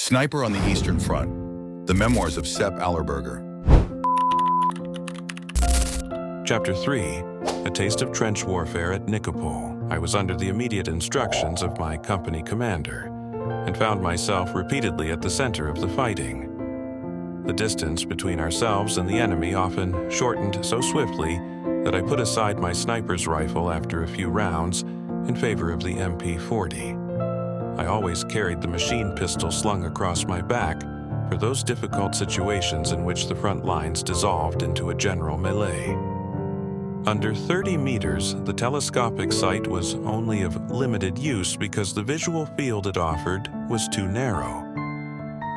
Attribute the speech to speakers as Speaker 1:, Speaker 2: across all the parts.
Speaker 1: Sniper on the Eastern Front, the Memoirs of Sepp Allerberger.
Speaker 2: Chapter 3, A Taste of Trench Warfare at Nikopol. I was under the immediate instructions of my company commander and found myself repeatedly at the center of the fighting. The distance between ourselves and the enemy often shortened so swiftly that I put aside my sniper's rifle after a few rounds in favor of the MP-40. I always carried the machine pistol slung across my back for those difficult situations in which the front lines dissolved into a general melee. Under 30 meters, the telescopic sight was only of limited use because the visual field it offered was too narrow.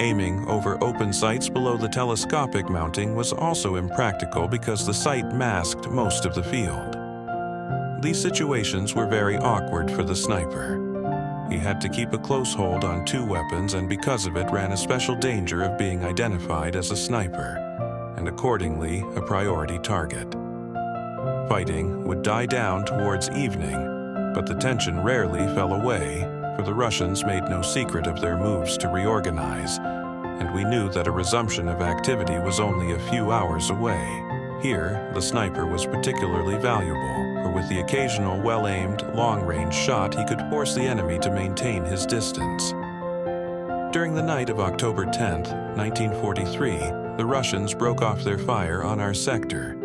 Speaker 2: Aiming over open sights below the telescopic mounting was also impractical because the sight masked most of the field. These situations were very awkward for the sniper. He had to keep a close hold on two weapons and because of it ran a special danger of being identified as a sniper, and accordingly a priority target. Fighting would die down towards evening, but the tension rarely fell away, for the Russians made no secret of their moves to reorganize, and we knew that a resumption of activity was only a few hours away. Here, the sniper was particularly valuable, for with the occasional well-aimed, long-range shot, he could force the enemy to maintain his distance. During the night of October 10, 1943, the Russians broke off their fire on our sector,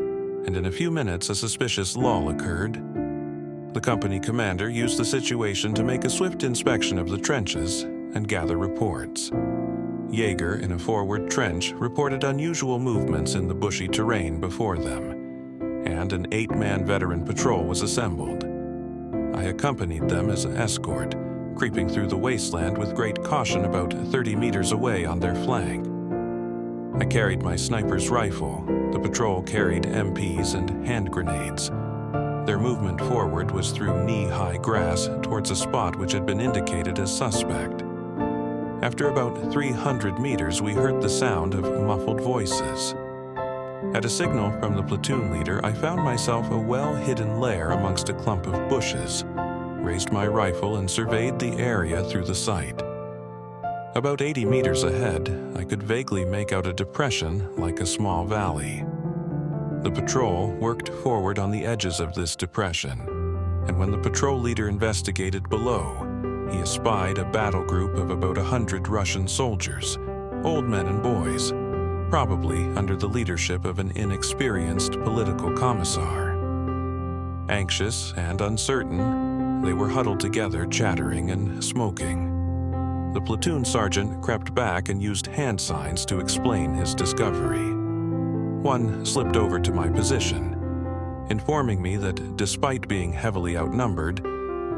Speaker 2: and in a few minutes a suspicious lull occurred. The company commander used the situation to make a swift inspection of the trenches and gather reports. Jaeger, in a forward trench, reported unusual movements in the bushy terrain before them, and an 8-man veteran patrol was assembled. I accompanied them as an escort, creeping through the wasteland with great caution about 30 meters away on their flank. I carried my sniper's rifle. The patrol carried MPs and hand grenades. Their movement forward was through knee-high grass towards a spot which had been indicated as suspect. After about 300 meters, we heard the sound of muffled voices. At a signal from the platoon leader, I found myself a well-hidden lair amongst a clump of bushes, raised my rifle and surveyed the area through the sight. About 80 meters ahead, I could vaguely make out a depression like a small valley. The patrol worked forward on the edges of this depression, and when the patrol leader investigated below, he espied a battle group of about 100 Russian soldiers, old men and boys, probably under the leadership of an inexperienced political commissar. Anxious and uncertain, they were huddled together, chattering and smoking. The platoon sergeant crept back and used hand signs to explain his discovery. One slipped over to my position, informing me that despite being heavily outnumbered,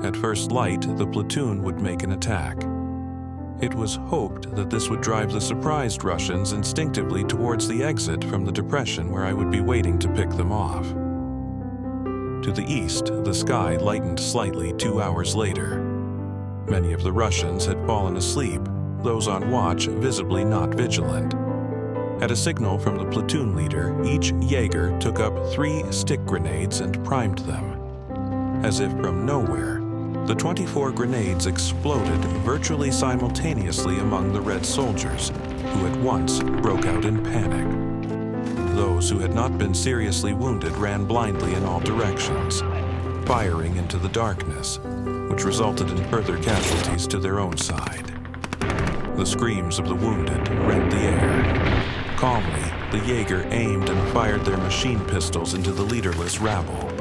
Speaker 2: at first light the platoon would make an attack. It was hoped that this would drive the surprised Russians instinctively towards the exit from the depression where I would be waiting to pick them off. To the east, the sky lightened slightly 2 hours later. Many of the Russians had fallen asleep, those on watch visibly not vigilant. At a signal from the platoon leader, each Jaeger took up 3 stick grenades and primed them. As if from nowhere, the 24 grenades exploded virtually simultaneously among the Red soldiers, who at once broke out in panic. Those who had not been seriously wounded ran blindly in all directions, firing into the darkness, which resulted in further casualties to their own side. The screams of the wounded rent the air. Calmly, the Jaeger aimed and fired their machine pistols into the leaderless rabble.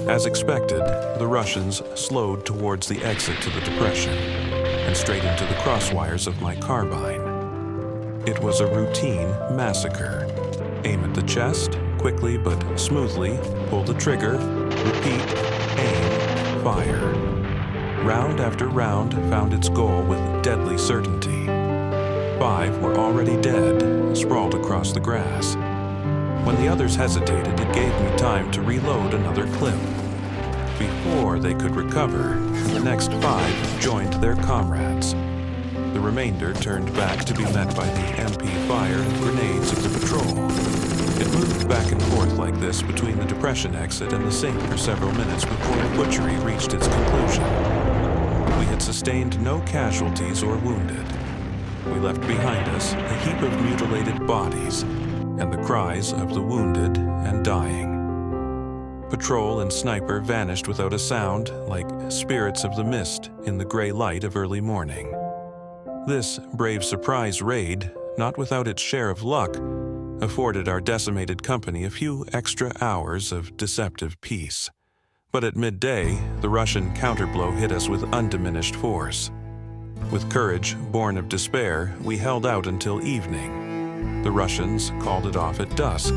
Speaker 2: As expected, the Russians slowed towards the exit to the depression and straight into the crosswires of my carbine. It was a routine massacre. Aim at the chest, quickly but smoothly, pull the trigger, repeat, aim, fire. Round after round found its goal with deadly certainty. 5 were already dead, sprawled across the grass. When the others hesitated, it gave me time to reload another clip. Before they could recover, the next 5 joined their comrades. The remainder turned back to be met by the MP fire and grenades of the patrol. It moved back and forth like this between the depression exit and the sink for several minutes before the butchery reached its conclusion. We had sustained no casualties or wounded. we left behind us a heap of mutilated bodies and the cries of the wounded and dying. Patrol and sniper vanished without a sound, like spirits of the mist in the gray light of early morning. This brave surprise raid, not without its share of luck, afforded our decimated company a few extra hours of deceptive peace. But at midday, the Russian counterblow hit us with undiminished force. With courage born of despair, we held out until evening. The Russians called it off at dusk,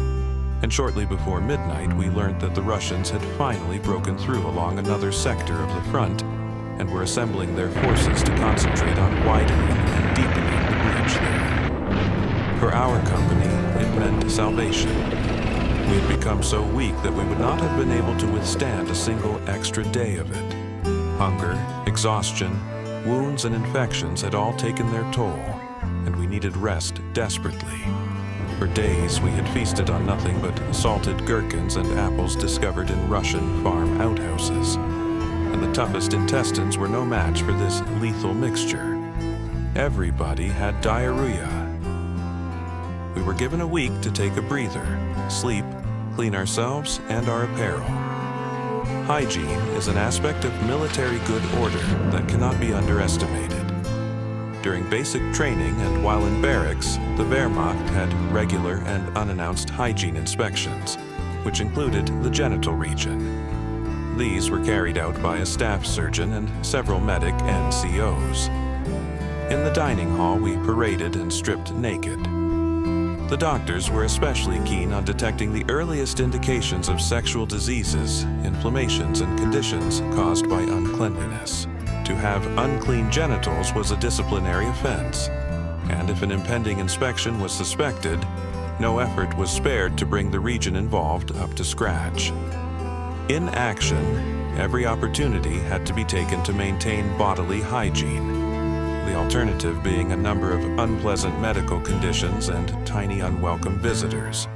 Speaker 2: and shortly before midnight we learned that the Russians had finally broken through along another sector of the front and were assembling their forces to concentrate on widening and deepening the breach there. For our company, it meant salvation. We had become so weak that we would not have been able to withstand a single extra day of it. Hunger, exhaustion, wounds and infections had all taken their toll, and we needed rest desperately. For days, we had feasted on nothing but salted gherkins and apples discovered in Russian farm outhouses, and the toughest intestines were no match for this lethal mixture. Everybody had diarrhea. We were given a week to take a breather, sleep, clean ourselves and our apparel. Hygiene is an aspect of military good order that cannot be underestimated. During basic training and while in barracks, the Wehrmacht had regular and unannounced hygiene inspections, which included the genital region. These were carried out by a staff surgeon and several medic NCOs. In the dining hall, we paraded and stripped naked. The doctors were especially keen on detecting the earliest indications of sexual diseases, inflammations, and conditions caused by uncleanliness. To have unclean genitals was a disciplinary offense, and if an impending inspection was suspected, no effort was spared to bring the region involved up to scratch. In action, every opportunity had to be taken to maintain bodily hygiene, the alternative being a number of unpleasant medical conditions and tiny unwelcome visitors.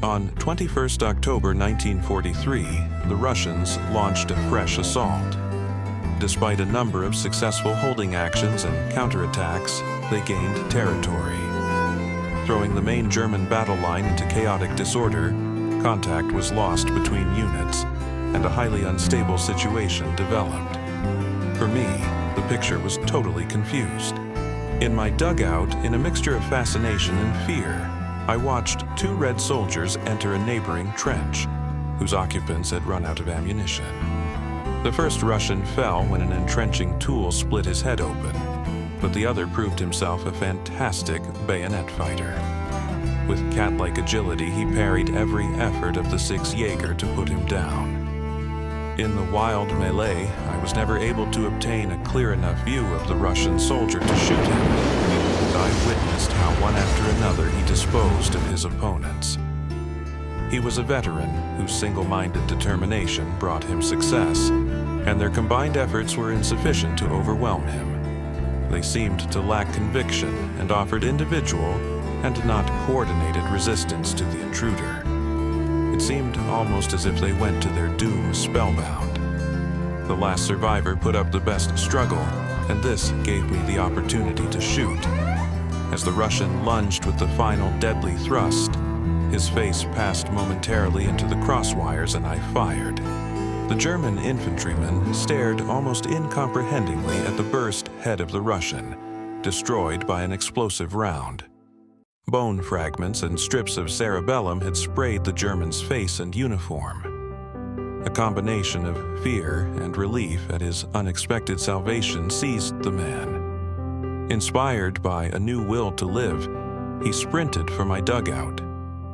Speaker 2: On 21st October 1943, the Russians launched a fresh assault. Despite a number of successful holding actions and counterattacks, they gained territory. Throwing the main German battle line into chaotic disorder, contact was lost between units, and a highly unstable situation developed. For me, the picture was totally confused. In my dugout, in a mixture of fascination and fear, I watched two Red soldiers enter a neighboring trench, whose occupants had run out of ammunition. The first Russian fell when an entrenching tool split his head open, but the other proved himself a fantastic bayonet fighter. With cat-like agility, he parried every effort of the 6th Jaeger to put him down. In the wild melee, I was never able to obtain a clear enough view of the Russian soldier to shoot him. I witnessed how one after another he disposed of his opponents. He was a veteran whose single-minded determination brought him success, and their combined efforts were insufficient to overwhelm him. They seemed to lack conviction and offered individual and not coordinated resistance to the intruder. It seemed almost as if they went to their doom spellbound. The last survivor put up the best struggle, and this gave me the opportunity to shoot. As the Russian lunged with the final deadly thrust, his face passed momentarily into the crosswires and I fired. The German infantryman stared almost incomprehendingly at the burst head of the Russian, destroyed by an explosive round. Bone fragments and strips of cerebellum had sprayed the German's face and uniform. A combination of fear and relief at his unexpected salvation seized the man. Inspired by a new will to live, he sprinted for my dugout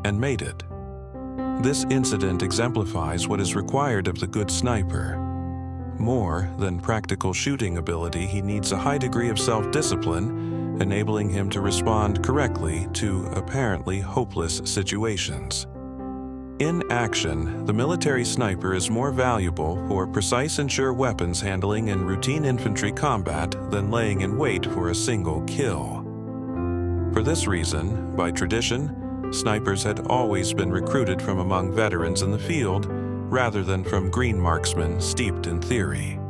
Speaker 2: and made it. This incident exemplifies what is required of the good sniper. More than practical shooting ability, he needs a high degree of self-discipline, enabling him to respond correctly to apparently hopeless situations. In action, the military sniper is more valuable for precise and sure weapons handling in routine infantry combat than laying in wait for a single kill. For this reason, by tradition, snipers had always been recruited from among veterans in the field rather than from green marksmen steeped in theory.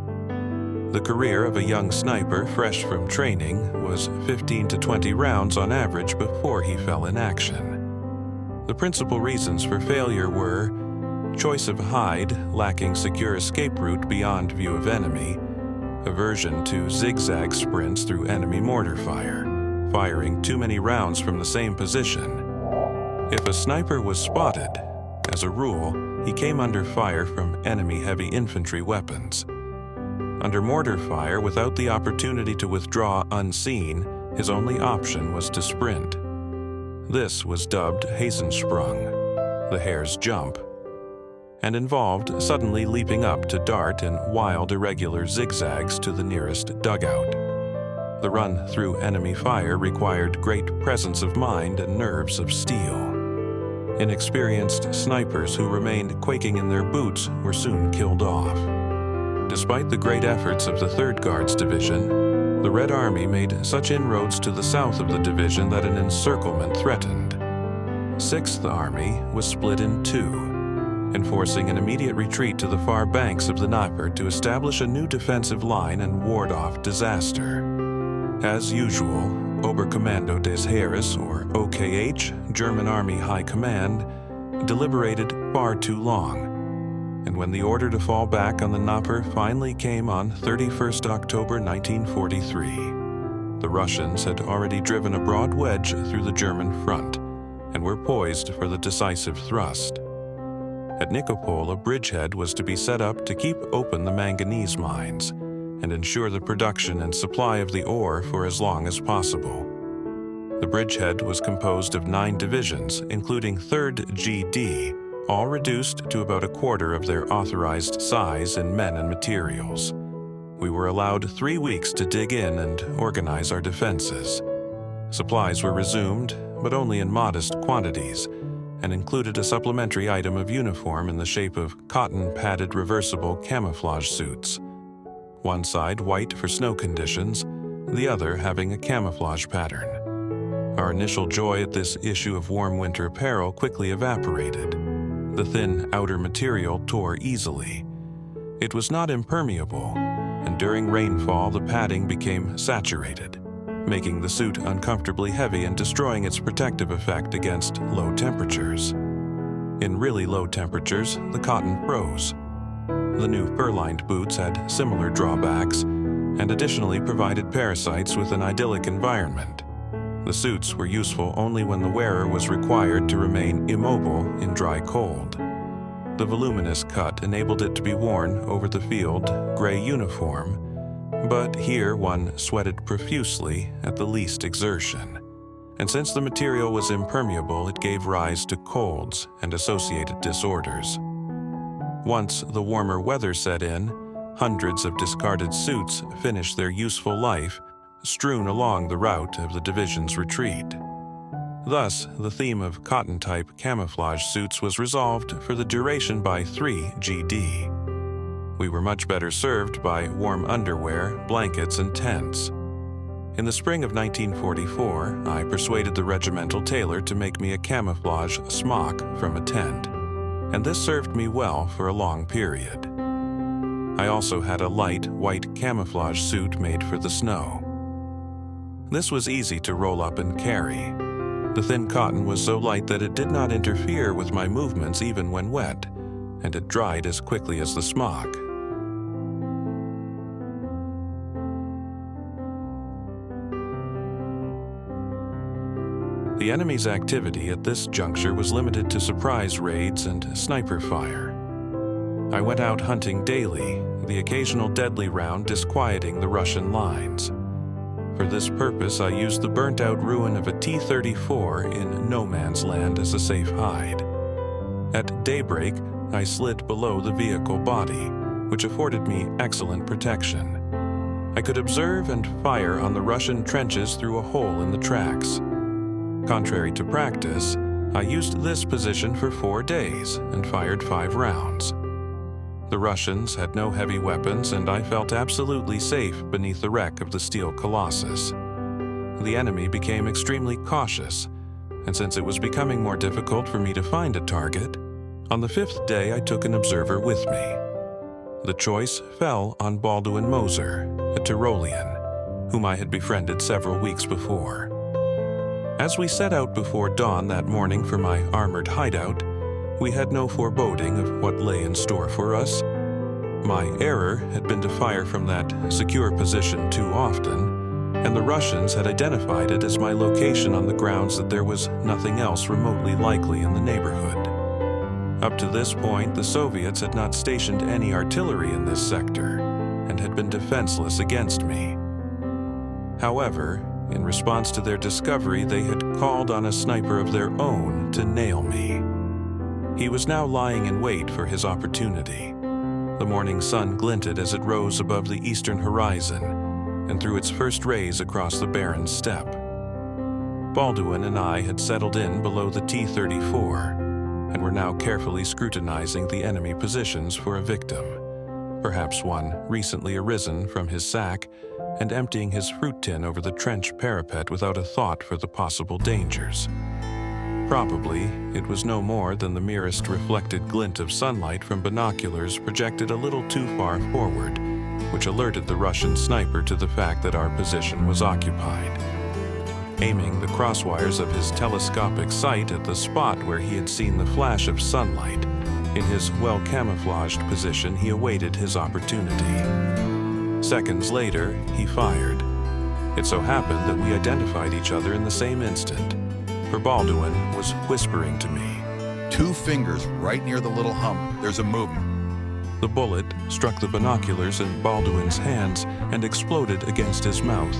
Speaker 2: The career of a young sniper fresh from training was 15 to 20 rounds on average before he fell in action. The principal reasons for failure were choice of hide, lacking secure escape route beyond view of enemy, aversion to zigzag sprints through enemy mortar fire, firing too many rounds from the same position. If a sniper was spotted, as a rule, he came under fire from enemy heavy infantry weapons. Under mortar fire, without the opportunity to withdraw unseen, his only option was to sprint. This was dubbed Hasensprung, the hare's jump, and involved suddenly leaping up to dart in wild, irregular zigzags to the nearest dugout. The run through enemy fire required great presence of mind and nerves of steel. Inexperienced snipers who remained quaking in their boots were soon killed off. Despite the great efforts of the 3rd Guards Division, the Red Army made such inroads to the south of the division that an encirclement threatened. 6th Army was split in two, enforcing an immediate retreat to the far banks of the Dnieper to establish a new defensive line and ward off disaster. As usual, Oberkommando des Heeres, or OKH, German Army High Command, deliberated far too long, and when the order to fall back on the Dnieper finally came on 31st October 1943, the Russians had already driven a broad wedge through the German front and were poised for the decisive thrust. At Nikopol, a bridgehead was to be set up to keep open the manganese mines and ensure the production and supply of the ore for as long as possible. The bridgehead was composed of 9 divisions, including 3rd GD, all reduced to about a quarter of their authorized size in men and materials. We were allowed 3 weeks to dig in and organize our defenses. Supplies were resumed, but only in modest quantities, and included a supplementary item of uniform in the shape of cotton-padded reversible camouflage suits. One side white for snow conditions, the other having a camouflage pattern. Our initial joy at this issue of warm winter apparel quickly evaporated. The thin outer material tore easily. It was not impermeable, and during rainfall the padding became saturated, making the suit uncomfortably heavy and destroying its protective effect against low temperatures. In really low temperatures, the cotton froze. The new fur-lined boots had similar drawbacks and additionally provided parasites with an idyllic environment. The suits were useful only when the wearer was required to remain immobile in dry cold. The voluminous cut enabled it to be worn over the field gray uniform, but here one sweated profusely at the least exertion. And since the material was impermeable, it gave rise to colds and associated disorders. Once the warmer weather set in, hundreds of discarded suits finished their useful life, strewn along the route of the division's retreat. Thus, the theme of cotton-type camouflage suits was resolved for the duration by 3 GD. We were much better served by warm underwear, blankets, and tents. In the spring of 1944, I persuaded the regimental tailor to make me a camouflage smock from a tent, and this served me well for a long period. I also had a light white camouflage suit made for the snow. This was easy to roll up and carry. The thin cotton was so light that it did not interfere with my movements even when wet, and it dried as quickly as the smock. The enemy's activity at this juncture was limited to surprise raids and sniper fire. I went out hunting daily, the occasional deadly round disquieting the Russian lines. For this purpose, I used the burnt-out ruin of a T-34 in no man's land as a safe hide. At daybreak, I slid below the vehicle body, which afforded me excellent protection. I could observe and fire on the Russian trenches through a hole in the tracks. Contrary to practice, I used this position for 4 days and fired 5 rounds. The Russians had no heavy weapons, and I felt absolutely safe beneath the wreck of the steel colossus. The enemy became extremely cautious, and since it was becoming more difficult for me to find a target, on the 5th day I took an observer with me. the choice fell on Balduin Moser, a Tyrolean, whom I had befriended several weeks before. As we set out before dawn that morning for my armored hideout, we had no foreboding of what lay in store for us. My error had been to fire from that secure position too often, and the Russians had identified it as my location on the grounds that there was nothing else remotely likely in the neighborhood. Up to this point, the Soviets had not stationed any artillery in this sector and had been defenseless against me. However, in response to their discovery, they had called on a sniper of their own to nail me. He was now lying in wait for his opportunity. The morning sun glinted as it rose above the eastern horizon and threw its first rays across the barren steppe. Balduin and I had settled in below the T-34 and were now carefully scrutinizing the enemy positions for a victim, perhaps one recently arisen from his sack and emptying his fruit tin over the trench parapet without a thought for the possible dangers. Probably, it was no more than the merest reflected glint of sunlight from binoculars projected a little too far forward, which alerted the Russian sniper to the fact that our position was occupied. Aiming the crosswires of his telescopic sight at the spot where he had seen the flash of sunlight, in his well-camouflaged position he awaited his opportunity. Seconds later, he fired. It so happened that we identified each other in the same instant, for Balduin was whispering to me.
Speaker 1: 2 fingers right near the little hump. There's a movement.
Speaker 2: The bullet struck the binoculars in Balduin's hands and exploded against his mouth,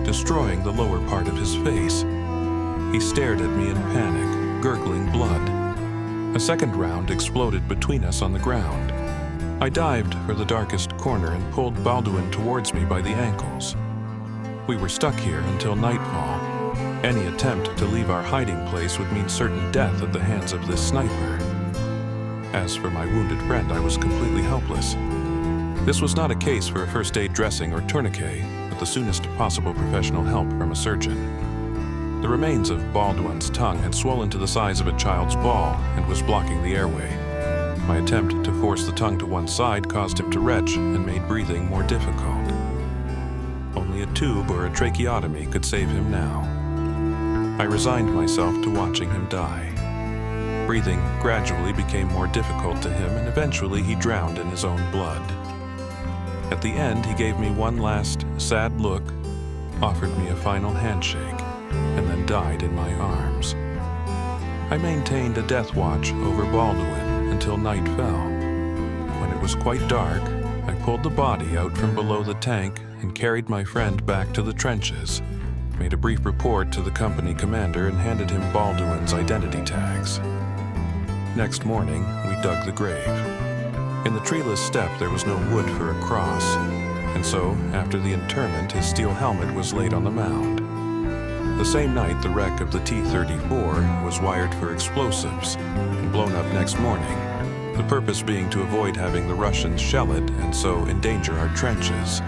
Speaker 2: destroying the lower part of his face. He stared at me in panic, gurgling blood. A second round exploded between us on the ground. I dived for the darkest corner and pulled Balduin towards me by the ankles. We were stuck here until nightfall. Any attempt to leave our hiding place would mean certain death at the hands of this sniper. As for my wounded friend, I was completely helpless. This was not a case for a first aid dressing or tourniquet, but the soonest possible professional help from a surgeon. The remains of Balduin's tongue had swollen to the size of a child's ball and was blocking the airway. My attempt to force the tongue to one side caused him to retch and made breathing more difficult. Only a tube or a tracheotomy could save him now. I resigned myself to watching him die. Breathing gradually became more difficult to him, and eventually he drowned in his own blood. At the end, he gave me one last sad look, offered me a final handshake, and then died in my arms. I maintained a death watch over Balduin until night fell. When it was quite dark, I pulled the body out from below the tank and carried my friend back to the trenches, made a brief report to the company commander, and handed him Balduin's identity tags. Next morning, we dug the grave. In the treeless steppe, there was no wood for a cross, and so, after the interment, his steel helmet was laid on the mound. The same night, the wreck of the T-34 was wired for explosives and blown up next morning, the purpose being to avoid having the Russians shell it and so endanger our trenches.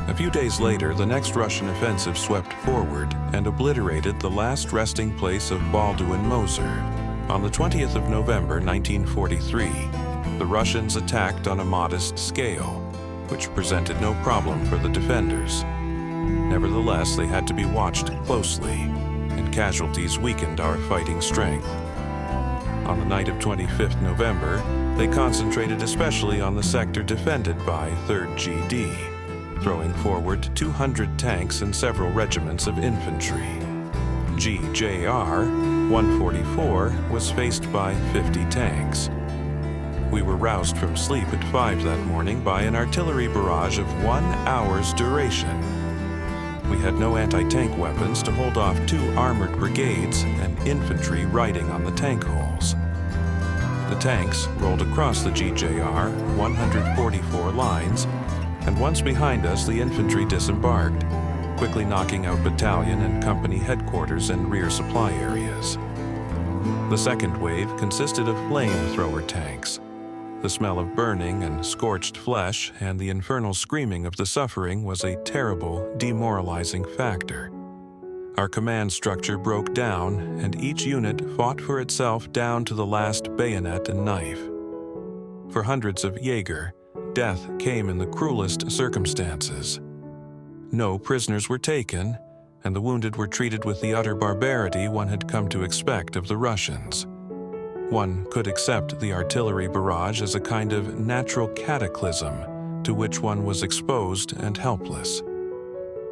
Speaker 2: A few days later, the next Russian offensive swept forward and obliterated the last resting place of Balduin Moser. On the 20th of November, 1943, the Russians attacked on a modest scale, which presented no problem for the defenders. Nevertheless, they had to be watched closely, and casualties weakened our fighting strength. On the night of 25th November, they concentrated especially on the sector defended by 3rd GD, throwing forward 200 tanks and several regiments of infantry. GJR 144 was faced by 50 tanks. We were roused from sleep at 5 that morning by an artillery barrage of 1 hour's duration. We had no anti-tank weapons to hold off 2 armored brigades and infantry riding on the tank holes. The tanks rolled across the GJR 144 lines, and once behind us, the infantry disembarked, quickly knocking out battalion and company headquarters and rear supply areas. The second wave consisted of flamethrower tanks. The smell of burning and scorched flesh and the infernal screaming of the suffering was a terrible, demoralizing factor. Our command structure broke down, and each unit fought for itself down to the last bayonet and knife. For hundreds of Jaeger, death came in the cruelest circumstances. No prisoners were taken, and the wounded were treated with the utter barbarity one had come to expect of the Russians. One could accept the artillery barrage as a kind of natural cataclysm to which one was exposed and helpless.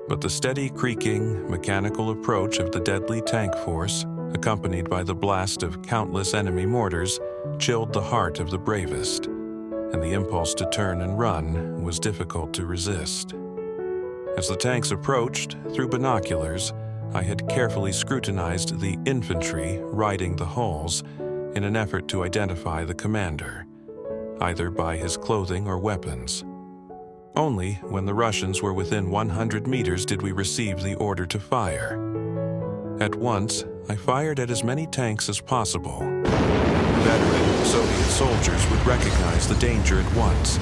Speaker 2: But the steady creaking, mechanical approach of the deadly tank force, accompanied by the blast of countless enemy mortars, chilled the heart of the bravest, and the impulse to turn and run was difficult to resist. As the tanks approached, through binoculars, I had carefully scrutinized the infantry riding the hulls in an effort to identify the commander, either by his clothing or weapons. Only when the Russians were within 100 meters did we receive the order to fire. At once, I fired at as many tanks as possible. Veteran Soviet soldiers would recognize the danger at once,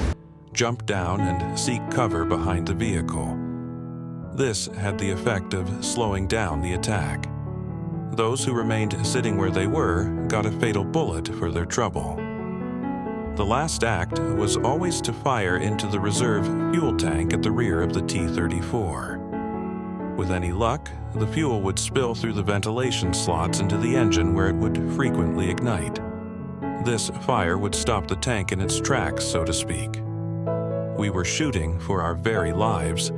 Speaker 2: jump down and seek cover behind the vehicle. This had the effect of slowing down the attack. Those who remained sitting where they were got a fatal bullet for their trouble. The last act was always to fire into the reserve fuel tank at the rear of the T-34. With any luck, the fuel would spill through the ventilation slots into the engine where it would frequently ignite. This fire would stop the tank in its tracks, so to speak. We were shooting for our very lives,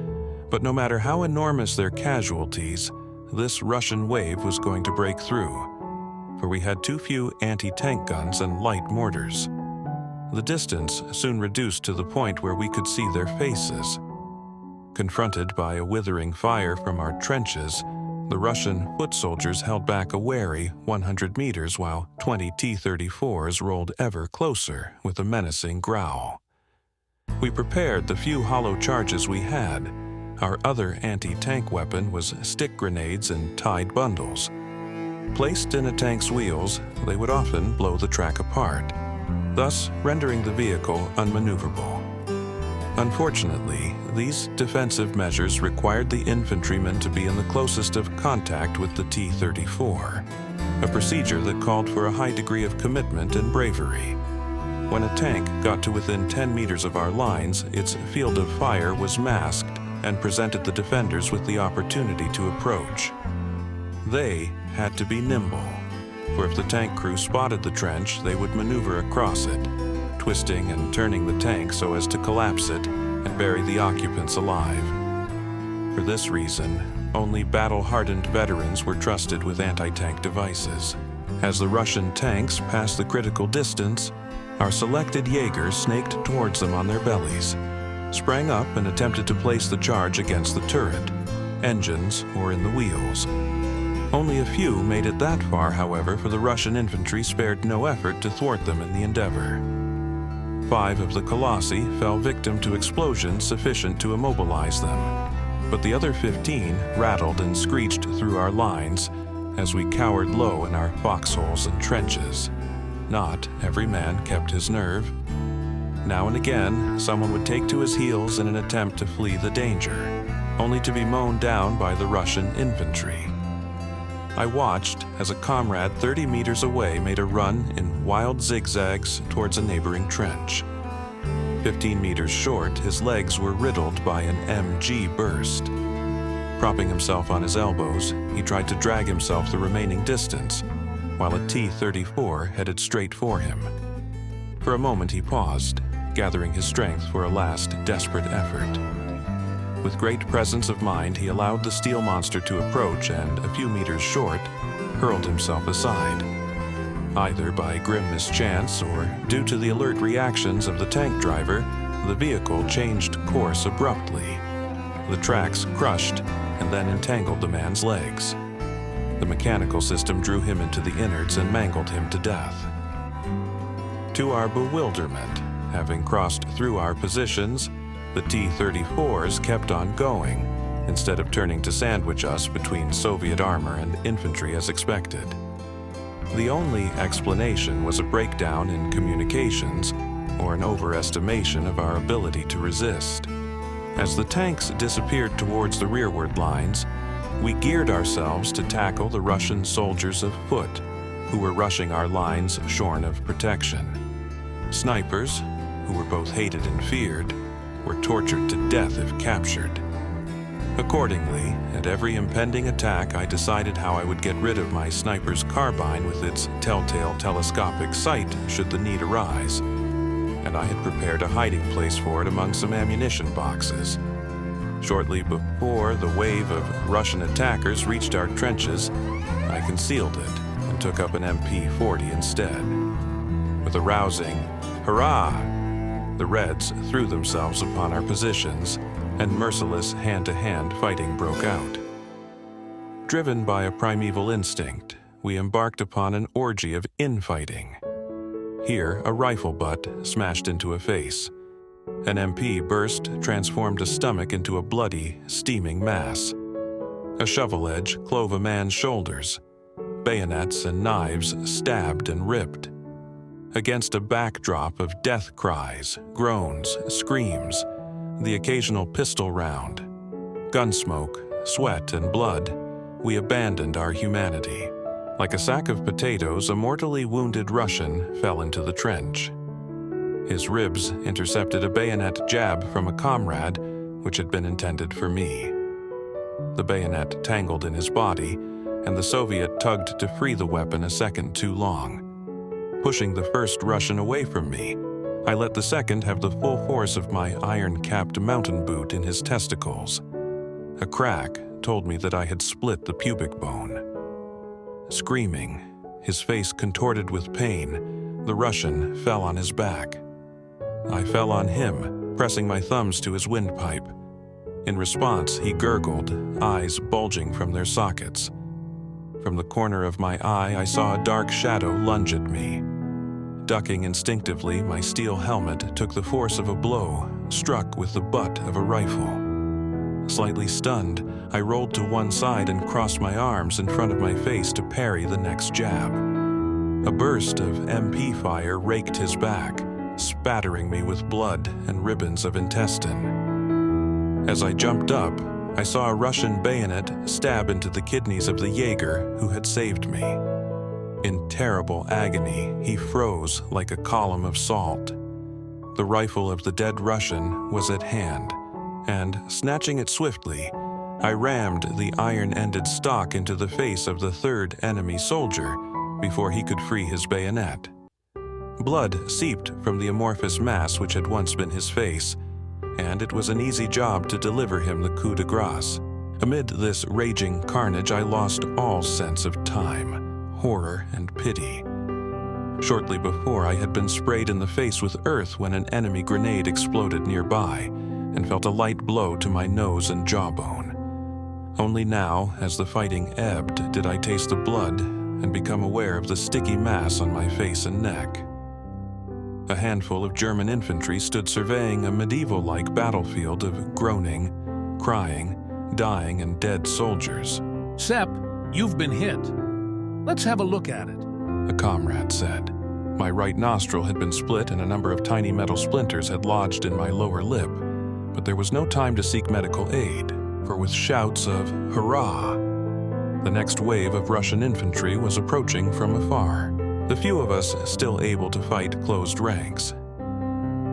Speaker 2: but no matter how enormous their casualties, this Russian wave was going to break through, for we had too few anti-tank guns and light mortars. The distance soon reduced to the point where we could see their faces. Confronted by a withering fire from our trenches, the Russian foot soldiers held back a wary 100 meters while 20 T-34s rolled ever closer with a menacing growl. We prepared the few hollow charges we had. Our other anti-tank weapon was stick grenades in tied bundles. Placed in a tank's wheels, they would often blow the track apart, thus rendering the vehicle unmaneuverable. Unfortunately, these defensive measures required the infantrymen to be in the closest of contact with the T-34, a procedure that called for a high degree of commitment and bravery. When a tank got to within 10 meters of our lines, its field of fire was masked and presented the defenders with the opportunity to approach. They had to be nimble, for if the tank crew spotted the trench, they would maneuver across it, twisting and turning the tank so as to collapse it and bury the occupants alive. For this reason, only battle-hardened veterans were trusted with anti-tank devices. As the Russian tanks passed the critical distance, our selected Jaegers snaked towards them on their bellies, sprang up and attempted to place the charge against the turret, engines, or in the wheels. Only a few made it that far, however, for the Russian infantry spared no effort to thwart them in the endeavor. 5 of the Colossi fell victim to explosions sufficient to immobilize them, but the other 15 rattled and screeched through our lines as we cowered low in our foxholes and trenches. Not every man kept his nerve. Now and again, someone would take to his heels in an attempt to flee the danger, only to be mown down by the Russian infantry. I watched as a comrade 30 meters away made a run in wild zigzags towards a neighboring trench. 15 meters short, his legs were riddled by an MG burst. Propping himself on his elbows, he tried to drag himself the remaining distance, while a T-34 headed straight for him. For a moment he paused, gathering his strength for a last desperate effort. With great presence of mind, he allowed the steel monster to approach and, a few meters short, hurled himself aside. Either by grim mischance or due to the alert reactions of the tank driver, the vehicle changed course abruptly. The tracks crushed and then entangled the man's legs. The mechanical system drew him into the innards and mangled him to death. To our bewilderment, having crossed through our positions, the T-34s kept on going, instead of turning to sandwich us between Soviet armor and infantry as expected. The only explanation was a breakdown in communications or an overestimation of our ability to resist. As the tanks disappeared towards the rearward lines, we geared ourselves to tackle the Russian soldiers of foot, who were rushing our lines shorn of protection. Snipers, who were both hated and feared, were tortured to death if captured. Accordingly, at every impending attack, I decided how I would get rid of my sniper's carbine with its telltale telescopic sight should the need arise, and I had prepared a hiding place for it among some ammunition boxes. Shortly before the wave of Russian attackers reached our trenches, I concealed it and took up an MP-40 instead. With a rousing "Hurrah!" the Reds threw themselves upon our positions, and merciless hand-to-hand fighting broke out. Driven by a primeval instinct, we embarked upon an orgy of infighting. Here, a rifle butt smashed into a face. An MP burst transformed a stomach into a bloody, steaming mass. A shovel edge clove a man's shoulders. Bayonets and knives stabbed and ripped. Against a backdrop of death cries, groans, screams, the occasional pistol round, gunsmoke, sweat, and blood, we abandoned our humanity. Like a sack of potatoes, a mortally wounded Russian fell into the trench. His ribs intercepted a bayonet jab from a comrade, which had been intended for me. The bayonet tangled in his body, and the Soviet tugged to free the weapon a second too long. Pushing the first Russian away from me, I let the second have the full force of my iron-capped mountain boot in his testicles. A crack told me that I had split the pubic bone. Screaming, his face contorted with pain, the Russian fell on his back. I fell on him, pressing my thumbs to his windpipe. In response, he gurgled, eyes bulging from their sockets. From the corner of my eye, I saw a dark shadow lunge at me. Ducking instinctively, my steel helmet took the force of a blow, struck with the butt of a rifle. Slightly stunned, I rolled to one side and crossed my arms in front of my face to parry the next jab. A burst of MP fire raked his back, spattering me with blood and ribbons of intestine. As I jumped up, I saw a Russian bayonet stab into the kidneys of the Jaeger who had saved me. In terrible agony, he froze like a column of salt. The rifle of the dead Russian was at hand, and, snatching it swiftly, I rammed the iron-ended stock into the face of the third enemy soldier before he could free his bayonet. Blood seeped from the amorphous mass which had once been his face, and it was an easy job to deliver him the coup de grace. Amid this raging carnage, I lost all sense of time, horror, and pity. Shortly before, I had been sprayed in the face with earth when an enemy grenade exploded nearby, and felt a light blow to my nose and jawbone. Only now, as the fighting ebbed, did I taste the blood and become aware of the sticky mass on my face and neck. A handful of German infantry stood surveying a medieval-like battlefield of groaning, crying, dying, and dead soldiers.
Speaker 3: "Sepp, you've been hit. Let's have a look at it,"
Speaker 2: a comrade said. My right nostril had been split and a number of tiny metal splinters had lodged in my lower lip, but there was no time to seek medical aid, for with shouts of "Hurrah!" the next wave of Russian infantry was approaching from afar. The few of us still able to fight closed ranks.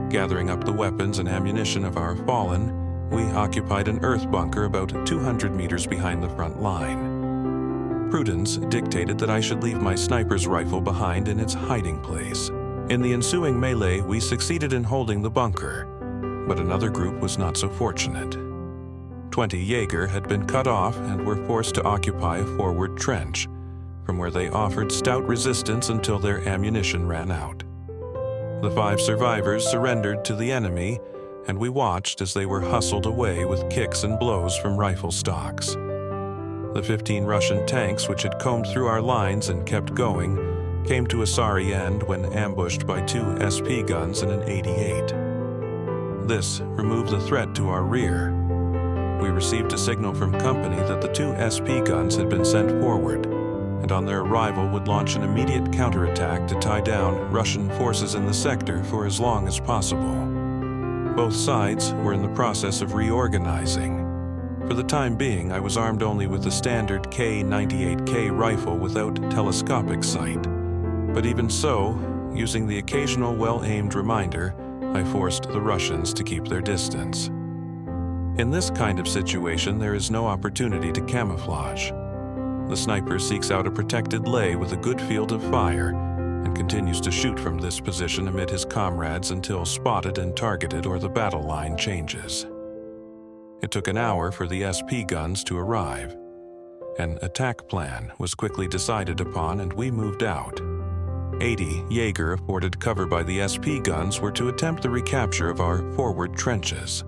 Speaker 2: Gathering up the weapons and ammunition of our fallen, we occupied an earth bunker about 200 meters behind the front line. Prudence dictated that I should leave my sniper's rifle behind in its hiding place. In the ensuing melee, we succeeded in holding the bunker, but another group was not so fortunate. 20 Jaeger had been cut off and were forced to occupy a forward trench, from where they offered stout resistance until their ammunition ran out. The 5 survivors surrendered to the enemy, and we watched as they were hustled away with kicks and blows from rifle stocks. The 15 Russian tanks, which had combed through our lines and kept going, came to a sorry end when ambushed by 2 SP guns and an 88. This removed the threat to our rear. We received a signal from company that the 2 SP guns had been sent forward, and on their arrival would launch an immediate counterattack to tie down Russian forces in the sector for as long as possible. Both sides were in the process of reorganizing. For the time being, I was armed only with the standard K98K rifle without telescopic sight. But even so, using the occasional well-aimed reminder, I forced the Russians to keep their distance. In this kind of situation, there is no opportunity to camouflage. The sniper seeks out a protected lay with a good field of fire and continues to shoot from this position amid his comrades until spotted and targeted or the battle line changes. It took an hour for the SP guns to arrive. An attack plan was quickly decided upon and we moved out. 80 Jaeger afforded cover by the SP guns were to attempt the recapture of our forward trenches.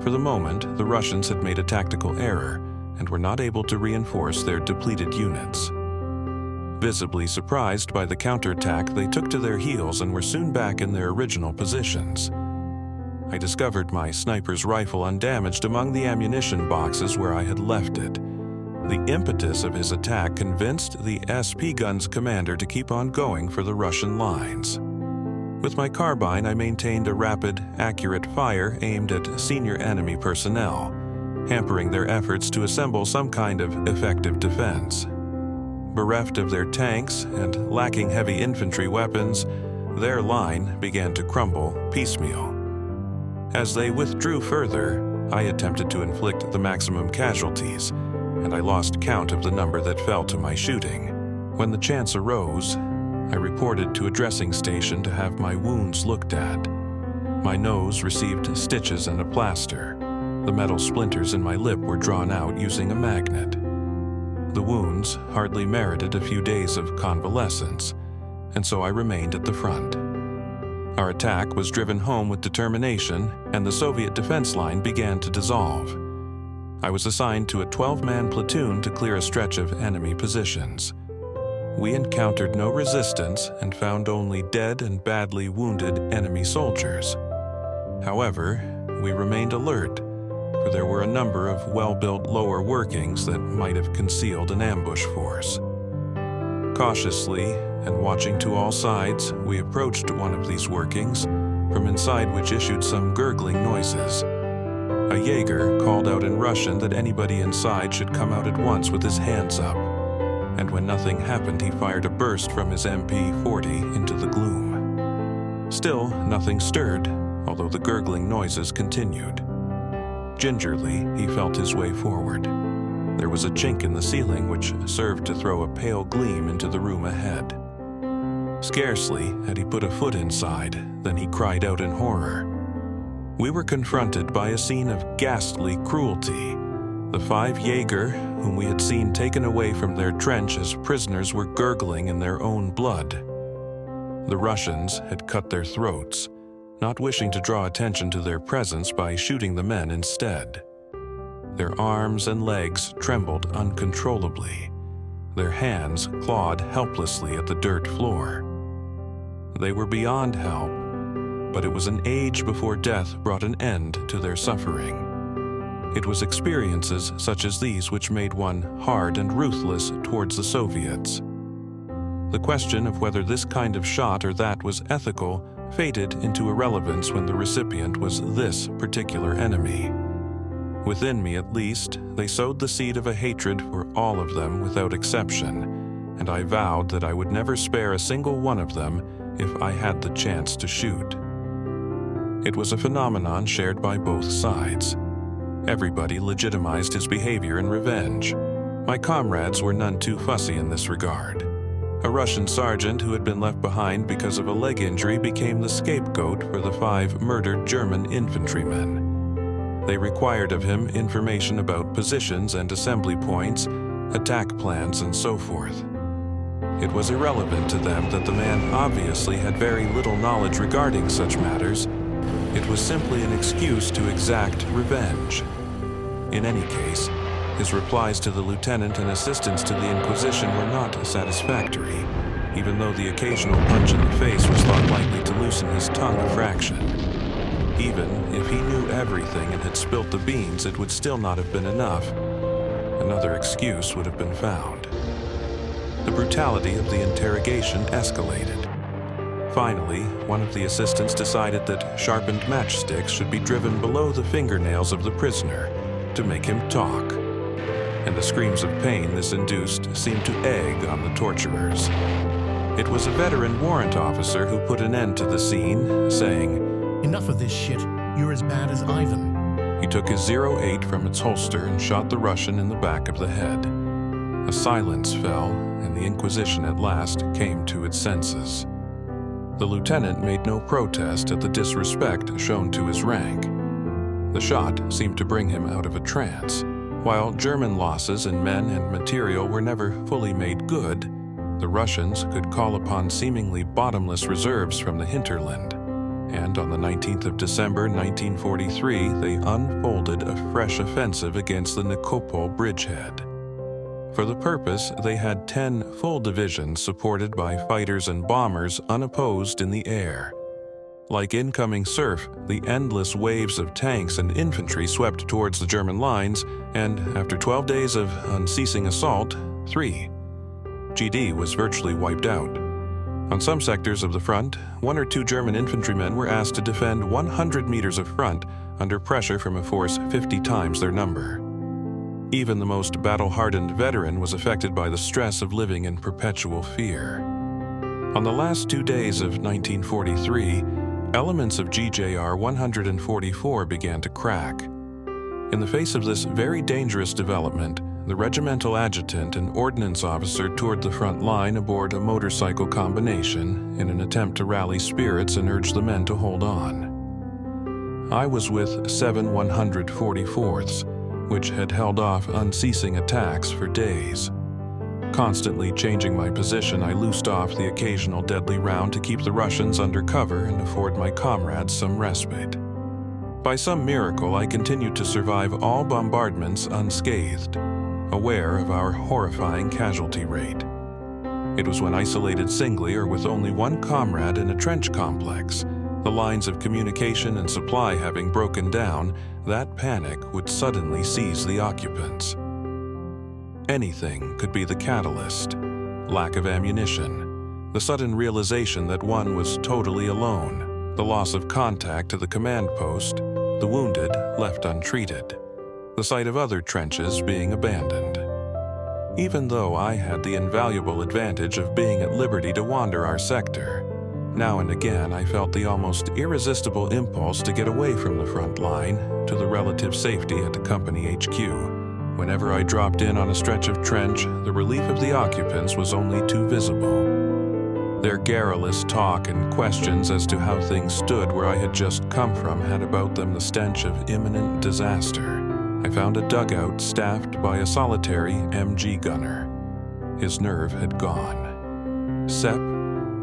Speaker 2: For the moment, the Russians had made a tactical error and were not able to reinforce their depleted units. Visibly surprised by the counterattack, they took to their heels and were soon back in their original positions. I discovered my sniper's rifle undamaged among the ammunition boxes where I had left it. The impetus of his attack convinced the SP gun's commander to keep on going for the Russian lines. With my carbine, I maintained a rapid, accurate fire aimed at senior enemy personnel, hampering their efforts to assemble some kind of effective defense. Bereft of their tanks and lacking heavy infantry weapons, their line began to crumble piecemeal. As they withdrew further, I attempted to inflict the maximum casualties, and I lost count of the number that fell to my shooting. When the chance arose, I reported to a dressing station to have my wounds looked at. My nose received stitches and a plaster. The metal splinters in my lip were drawn out using a magnet. The wounds hardly merited a few days of convalescence, and so I remained at the front. Our attack was driven home with determination, and the Soviet defense line began to dissolve. I was assigned to a 12-man platoon to clear a stretch of enemy positions. We encountered no resistance and found only dead and badly wounded enemy soldiers. However, we remained alert, for there were a number of well-built lower workings that might have concealed an ambush force. Cautiously, and watching to all sides, we approached one of these workings, from inside which issued some gurgling noises. A Jaeger called out in Russian that anybody inside should come out at once with his hands up, and when nothing happened, he fired a burst from his MP-40 into the gloom. Still, nothing stirred, although the gurgling noises continued. Gingerly, he felt his way forward. There was a chink in the ceiling which served to throw a pale gleam into the room ahead. Scarcely had he put a foot inside than he cried out in horror. We were confronted by a scene of ghastly cruelty. The 5 Jaeger, whom we had seen taken away from their trench as prisoners, were gurgling in their own blood. The Russians had cut their throats, not wishing to draw attention to their presence by shooting the men instead. Their arms and legs trembled uncontrollably. Their hands clawed helplessly at the dirt floor. They were beyond help, but it was an age before death brought an end to their suffering. It was experiences such as these which made one hard and ruthless towards the Soviets. The question of whether this kind of shot or that was ethical faded into irrelevance when the recipient was this particular enemy. Within me, at least, they sowed the seed of a hatred for all of them without exception, and I vowed that I would never spare a single one of them if I had the chance to shoot. It was a phenomenon shared by both sides. Everybody legitimized his behavior and revenge. My comrades were none too fussy in this regard. A Russian sergeant who had been left behind because of a leg injury became the scapegoat for the 5 murdered German infantrymen. They required of him information about positions and assembly points, attack plans, and so forth. It was irrelevant to them that the man obviously had very little knowledge regarding such matters. It was simply an excuse to exact revenge. In any case, his replies to the lieutenant and assistants to the Inquisition were not satisfactory, even though the occasional punch in the face was thought likely to loosen his tongue a fraction. Even if he knew everything and had spilt the beans, it would still not have been enough. Another excuse would have been found. The brutality of the interrogation escalated. Finally, one of the assistants decided that sharpened matchsticks should be driven below the fingernails of the prisoner to make him talk, and the screams of pain this induced seemed to egg on the torturers. It was a veteran warrant officer who put an end to the scene, saying,
Speaker 3: Enough of this shit. You're as bad as Ivan.
Speaker 2: He took his .08 from its holster and shot the Russian in the back of the head. A silence fell, and the Inquisition at last came to its senses. The lieutenant made no protest at the disrespect shown to his rank. The shot seemed to bring him out of a trance. While German losses in men and material were never fully made good, the Russians could call upon seemingly bottomless reserves from the hinterland, and on the 19th of December 1943 they unfolded a fresh offensive against the Nikopol bridgehead. For the purpose, they had 10 full divisions supported by fighters and bombers unopposed in the air. Like incoming surf, the endless waves of tanks and infantry swept towards the German lines, and after 12 days of unceasing assault, 3. GD was virtually wiped out. On some sectors of the front, 1 or 2 German infantrymen were asked to defend 100 meters of front under pressure from a force 50 times their number. Even the most battle-hardened veteran was affected by the stress of living in perpetual fear. On the last 2 days of 1943, elements of GJR 144 began to crack. In the face of this very dangerous development, the regimental adjutant and ordnance officer toured the front line aboard a motorcycle combination in an attempt to rally spirits and urge the men to hold on. I was with 7 144ths, which had held off unceasing attacks for days. Constantly changing my position, I loosed off the occasional deadly round to keep the Russians under cover and afford my comrades some respite. By some miracle, I continued to survive all bombardments unscathed, aware of our horrifying casualty rate. It was when isolated singly or with only one comrade in a trench complex, the lines of communication and supply having broken down, that panic would suddenly seize the occupants. Anything could be the catalyst: lack of ammunition, the sudden realization that one was totally alone, the loss of contact to the command post, the wounded left untreated, the sight of other trenches being abandoned. Even though I had the invaluable advantage of being at liberty to wander our sector, now and again I felt the almost irresistible impulse to get away from the front line to the relative safety at Company HQ. Whenever I dropped in on a stretch of trench, the relief of the occupants was only too visible. Their garrulous talk and questions as to how things stood where I had just come from had about them the stench of imminent disaster. I found a dugout staffed by a solitary MG gunner. His nerve had gone. "Sepp,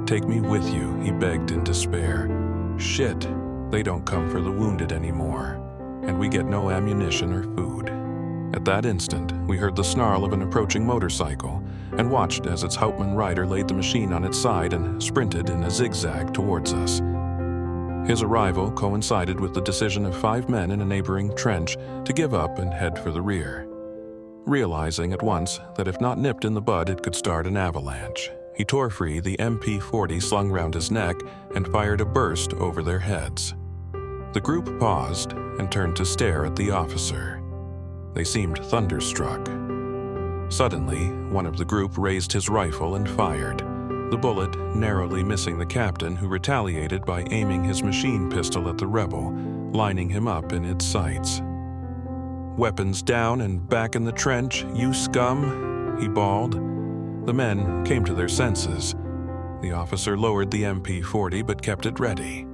Speaker 2: take me with you," he begged in despair. "Shit, they don't come for the wounded anymore, and we get no ammunition or food." At that instant, we heard the snarl of an approaching motorcycle and watched as its Hauptmann rider laid the machine on its side and sprinted in a zigzag towards us. His arrival coincided with the decision of 5 men in a neighboring trench to give up and head for the rear. Realizing at once that if not nipped in the bud, it could start an avalanche, he tore free the MP-40 slung round his neck and fired a burst over their heads. The group paused and turned to stare at the officer. They seemed thunderstruck. Suddenly, one of the group raised his rifle and fired, the bullet narrowly missing the captain, who retaliated by aiming his machine pistol at the rebel, lining him up in its sights. "Weapons down and back in the trench, you scum!" he bawled. The men came to their senses. The officer lowered the MP-40 but kept it ready.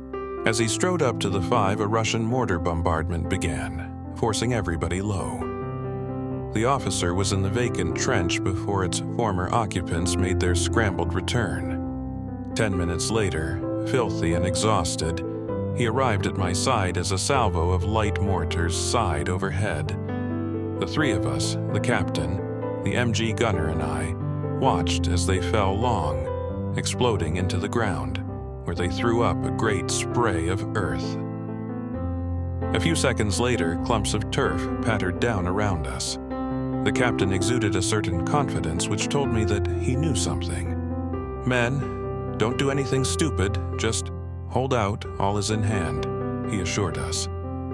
Speaker 2: As he strode up to the 5, a Russian mortar bombardment began, forcing everybody low. The officer was in the vacant trench before its former occupants made their scrambled return. 10 minutes later, filthy and exhausted, he arrived at my side as a salvo of light mortars sighed overhead. The 3 of us, the captain, the MG gunner and I, watched as they fell long, exploding into the ground, where they threw up a great spray of earth. A few seconds later, clumps of turf pattered down around us. The captain exuded a certain confidence which told me that he knew something. "Men, don't do anything stupid, just hold out, all is in hand," he assured us,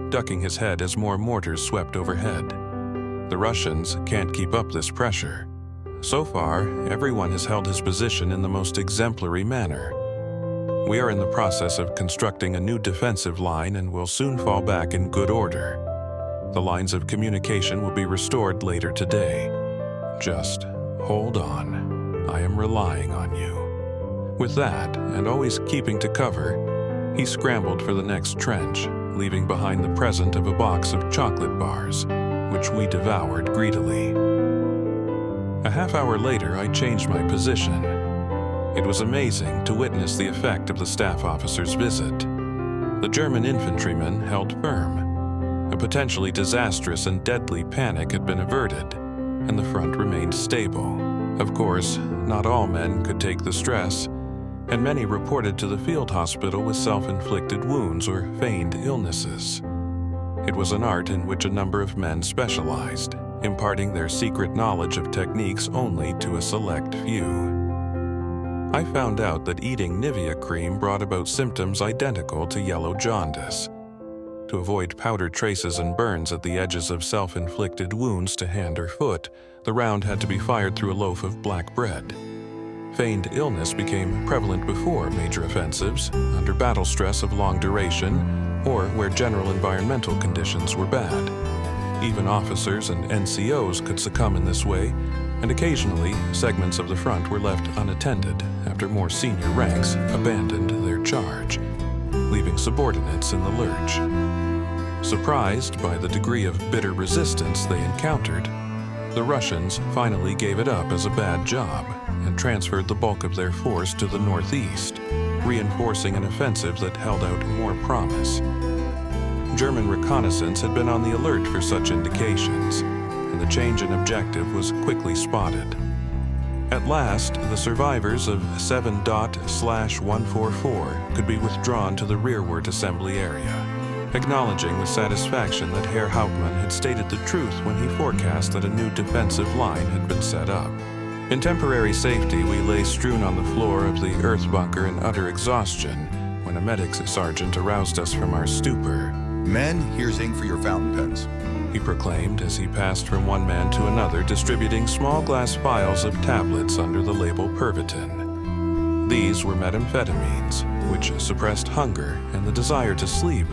Speaker 2: ducking his head as more mortars swept overhead. "The Russians can't keep up this pressure. So far, everyone has held his position in the most exemplary manner. We are in the process of constructing a new defensive line and will soon fall back in good order. The lines of communication will be restored later today. Just hold on. I am relying on you." With that, and always keeping to cover, he scrambled for the next trench, leaving behind the present of a box of chocolate bars, which we devoured greedily. A half hour later, I changed my position. It was amazing to witness the effect of the staff officer's visit. The German infantrymen held firm. A potentially disastrous and deadly panic had been averted, and the front remained stable. Of course, not all men could take the stress, and many reported to the field hospital with self-inflicted wounds or feigned illnesses. It was an art in which a number of men specialized, imparting their secret knowledge of techniques only to a select few. I found out that eating Nivea cream brought about symptoms identical to yellow jaundice. To avoid powdered traces and burns at the edges of self-inflicted wounds to hand or foot, the round had to be fired through a loaf of black bread. Feigned illness became prevalent before major offensives, under battle stress of long duration, or where general environmental conditions were bad. Even officers and NCOs could succumb in this way, and occasionally segments of the front were left unattended after more senior ranks abandoned their charge, leaving subordinates in the lurch. Surprised by the degree of bitter resistance they encountered, the Russians finally gave it up as a bad job and transferred the bulk of their force to the northeast, reinforcing an offensive that held out more promise. German reconnaissance had been on the alert for such indications, and the change in objective was quickly spotted. At last, the survivors of 7./144 could be withdrawn to the rearward assembly area, acknowledging with satisfaction that Herr Hauptmann had stated the truth when he forecast that a new defensive line had been set up. In temporary safety, we lay strewn on the floor of the earth bunker in utter exhaustion when a medics sergeant aroused us from our stupor.
Speaker 1: "Men, here's ink for your fountain pens."
Speaker 2: He proclaimed as he passed from one man to another, distributing small glass vials of tablets under the label Pervitin. These were methamphetamines, which suppressed hunger and the desire to sleep,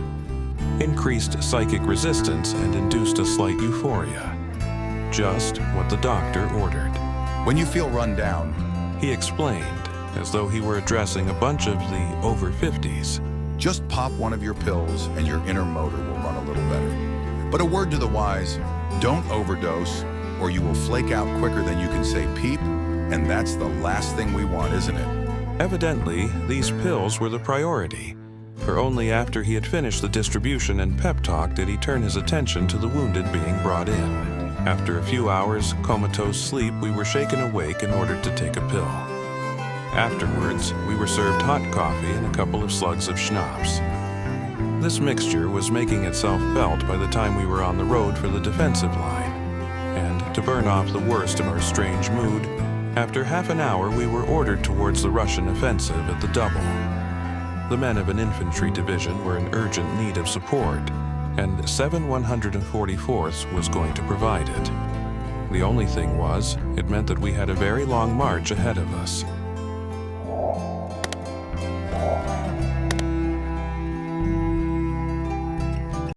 Speaker 2: increased psychic resistance, and induced a slight euphoria. Just what the doctor ordered.
Speaker 1: "When you feel run down,"
Speaker 2: he explained, as though he were addressing a bunch of the over 50s.
Speaker 1: "just pop one of your pills and your inner motor will run a little better. But a word to the wise, don't overdose or you will flake out quicker than you can say peep, and that's the last thing we want, isn't it?"
Speaker 2: Evidently, these pills were the priority, for only after he had finished the distribution and pep talk did he turn his attention to the wounded being brought in. After a few hours comatose sleep, we were shaken awake and ordered to take a pill. Afterwards, we were served hot coffee and a couple of slugs of schnapps. This mixture was making itself felt by the time we were on the road for the defensive line, and to burn off the worst of our strange mood, after half an hour we were ordered towards the Russian offensive at the double. The men of an infantry division were in urgent need of support, and 7/144th was going to provide it. The only thing was, it meant that we had a very long march ahead of us.